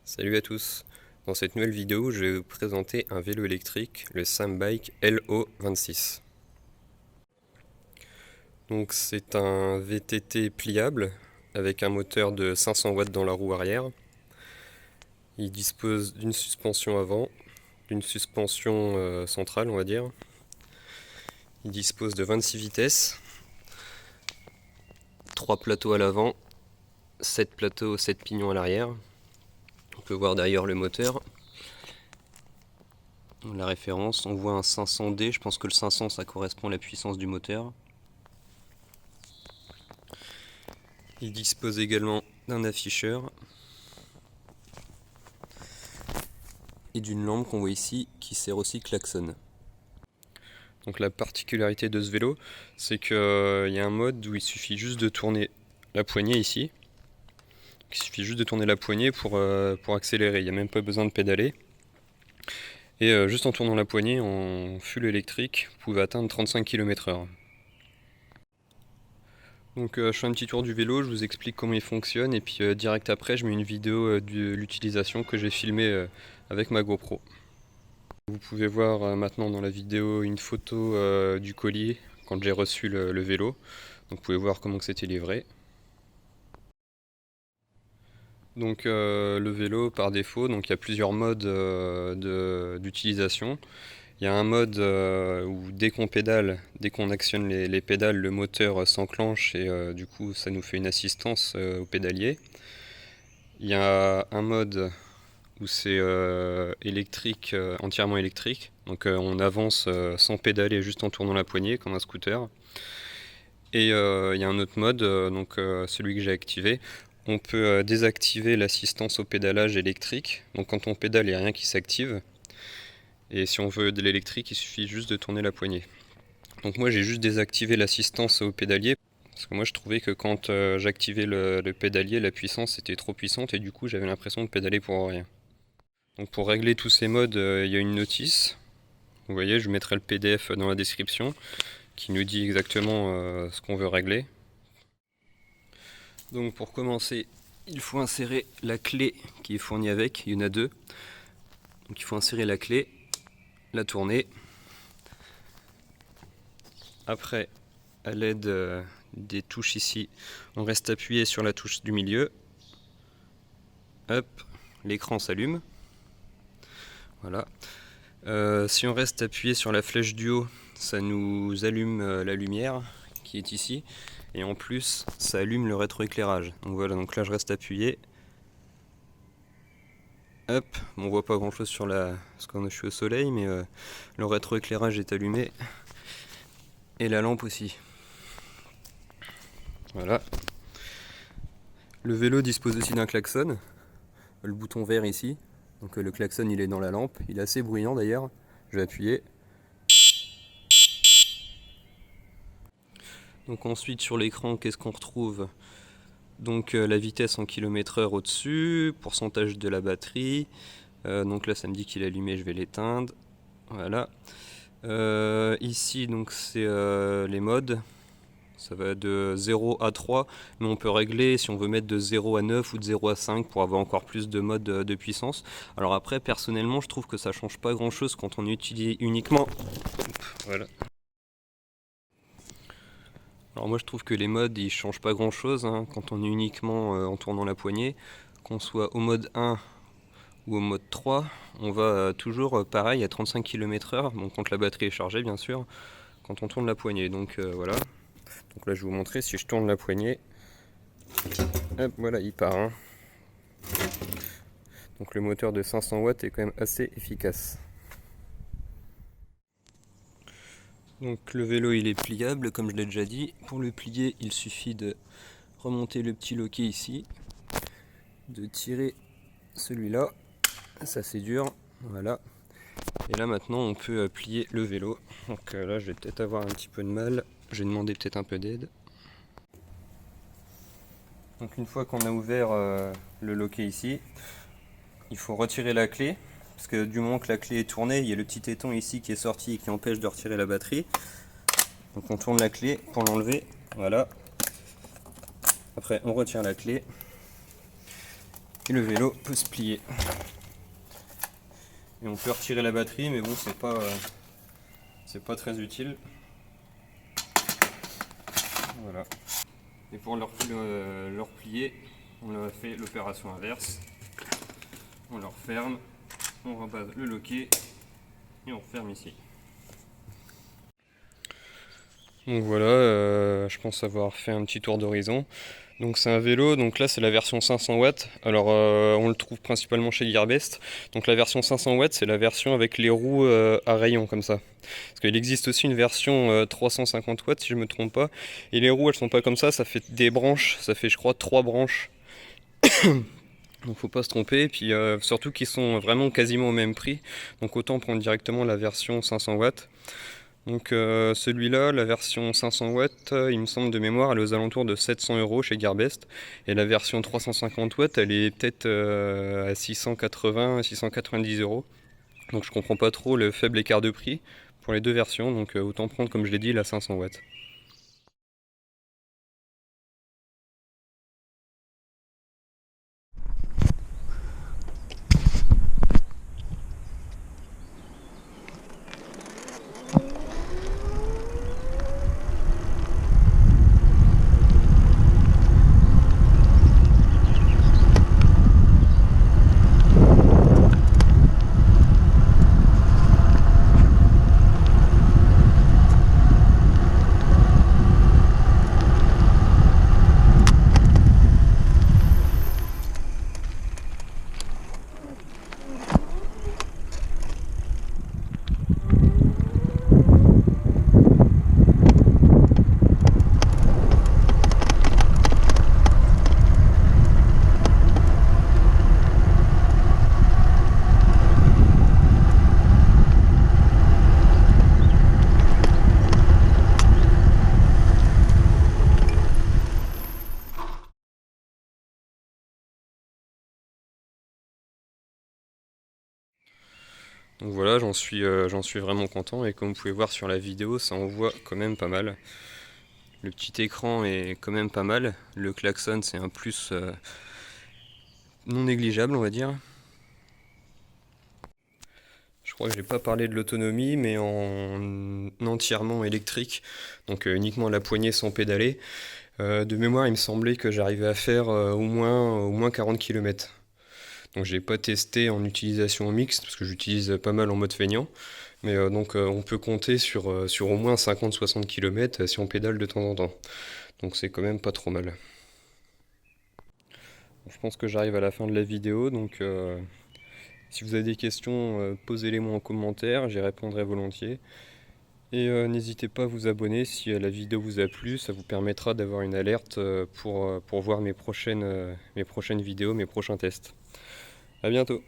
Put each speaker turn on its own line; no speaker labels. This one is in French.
Salut à tous. Dans cette nouvelle vidéo, je vais vous présenter un vélo électrique, le Sambike LO26. Donc c'est un VTT pliable avec un moteur de 500 watts dans la roue arrière. Il dispose d'une suspension avant, d'une suspension centrale on va dire. Il dispose de 26 vitesses, 3 plateaux à l'avant, 7 plateaux, 7 pignons à l'arrière. On peut voir derrière le moteur. La référence, on voit un 500D, je pense que le 500 ça correspond à la puissance du moteur. Il dispose également d'un afficheur et d'une lampe qu'on voit ici qui sert aussi klaxon. Donc la particularité de ce vélo, c'est qu'il y a un mode où il suffit juste de tourner la poignée ici. Il suffit juste de tourner la poignée pour accélérer, il n'y a même pas besoin de pédaler. Et juste en tournant la poignée en full électrique, vous pouvez atteindre 35 km/h. Donc je fais un petit tour du vélo, je vous explique comment il fonctionne et puis direct après je mets une vidéo de l'utilisation que j'ai filmée avec ma GoPro. Vous pouvez voir maintenant dans la vidéo une photo du colis quand j'ai reçu le vélo. Donc vous pouvez voir comment c'était livré. Donc le vélo par défaut, donc il y a plusieurs modes d'utilisation. Il y a un mode où dès qu'on pédale, dès qu'on actionne les pédales, le moteur s'enclenche et du coup ça nous fait une assistance au pédalier. Il y a un mode où c'est électrique, entièrement électrique. Donc on avance sans pédaler, juste en tournant la poignée comme un scooter. Et il y a un autre mode, celui que j'ai activé. On peut désactiver l'assistance au pédalage électrique. Donc quand on pédale, il n'y a rien qui s'active. Et si on veut de l'électrique, il suffit juste de tourner la poignée. Donc moi j'ai juste désactivé l'assistance au pédalier. Parce que moi je trouvais que quand j'activais le pédalier, la puissance était trop puissante et du coup j'avais l'impression de pédaler pour rien. Donc pour régler tous ces modes, il y a une notice. Vous voyez, je mettrai le PDF dans la description qui nous dit exactement ce qu'on veut régler. Donc pour commencer, il faut insérer la clé qui est fournie avec, il y en a deux. Donc il faut insérer la clé, la tourner. Après, à l'aide des touches ici, on reste appuyé sur la touche du milieu. Hop, l'écran s'allume. Voilà. Si on reste appuyé sur la flèche du haut, ça nous allume la lumière qui est ici. Et en plus, ça allume le rétroéclairage. Donc voilà, donc là je reste appuyé. Hop, on voit pas grand chose sur parce que je suis au soleil, mais le rétroéclairage est allumé. Et la lampe aussi. Voilà. Le vélo dispose aussi d'un klaxon. Le bouton vert ici. Donc le klaxon il est dans la lampe. Il est assez bruyant d'ailleurs. Je vais appuyer. Donc ensuite sur l'écran, qu'est-ce qu'on retrouve? Donc la vitesse en km/h au-dessus, pourcentage de la batterie. Donc là ça me dit qu'il est allumé, je vais l'éteindre. Voilà. Ici donc c'est les modes. Ça va de 0 à 3, mais on peut régler si on veut mettre de 0 à 9 ou de 0 à 5 pour avoir encore plus de modes de puissance. Alors après, personnellement, je trouve que ça change pas grand chose quand on utilise uniquement. Voilà. Alors moi je trouve que les modes ils changent pas grand chose quand on est uniquement en tournant la poignée. Qu'on soit au mode 1 ou au mode 3, on va toujours pareil à 35 km/h, donc quand la batterie est chargée bien sûr, quand on tourne la poignée. Donc voilà. Donc là je vais vous montrer si je tourne la poignée. Hop, voilà, il part. Donc le moteur de 500 watts est quand même assez efficace. Donc le vélo il est pliable comme je l'ai déjà dit. Pour le plier il suffit de remonter le petit loquet ici, de tirer celui-là, ça c'est dur, voilà. Et là maintenant on peut plier le vélo. Donc là je vais peut-être avoir un petit peu de mal, je vais demander peut-être un peu d'aide. Donc une fois qu'on a ouvert le loquet ici, il faut retirer la clé, parce que du moment que la clé est tournée, il y a le petit éton ici qui est sorti et qui empêche de retirer la batterie. Donc on tourne la clé pour l'enlever, voilà. Après on retire la clé. Et le vélo peut se plier. Et on peut retirer la batterie, mais bon, c'est pas très utile. Voilà. Et pour le replier, on a fait l'opération inverse. On le referme, on rabat le loquet et on referme ici. Donc voilà, je pense avoir fait un petit tour d'horizon. Donc c'est un vélo, donc là c'est la version 500 watts. Alors on le trouve principalement chez Gearbest. Donc la version 500 watts, c'est la version avec les roues à rayons comme ça. Parce qu'il existe aussi une version 350 watts si je me trompe pas. Et les roues elles sont pas comme ça fait des branches, ça fait je crois 3 branches. Donc faut pas se tromper, et puis surtout qu'ils sont vraiment quasiment au même prix. Donc autant prendre directement la version 500 watts. Donc celui-là, la version 500 watts, il me semble de mémoire, elle est aux alentours de 700 € chez Gearbest. Et la version 350 watts, elle est peut-être à 680, 690 €. Donc je comprends pas trop le faible écart de prix pour les deux versions, donc autant prendre comme je l'ai dit la 500 watts. Donc voilà, j'en suis vraiment content, et comme vous pouvez voir sur la vidéo, ça envoie quand même pas mal. Le petit écran est quand même pas mal. Le klaxon, c'est un plus non négligeable, on va dire. Je crois que j'ai pas parlé de l'autonomie, mais en entièrement électrique, donc uniquement à la poignée sans pédaler. De mémoire, il me semblait que j'arrivais à faire au moins 40 km. Donc j'ai pas testé en utilisation mixte, parce que j'utilise pas mal en mode feignant. Mais on peut compter sur au moins 50-60 km si on pédale de temps en temps. Donc c'est quand même pas trop mal. Je pense que j'arrive à la fin de la vidéo, donc si vous avez des questions, posez-les moi en commentaire, j'y répondrai volontiers. Et n'hésitez pas à vous abonner si la vidéo vous a plu, ça vous permettra d'avoir une alerte pour voir mes prochaines vidéos, mes prochains tests. A bientôt!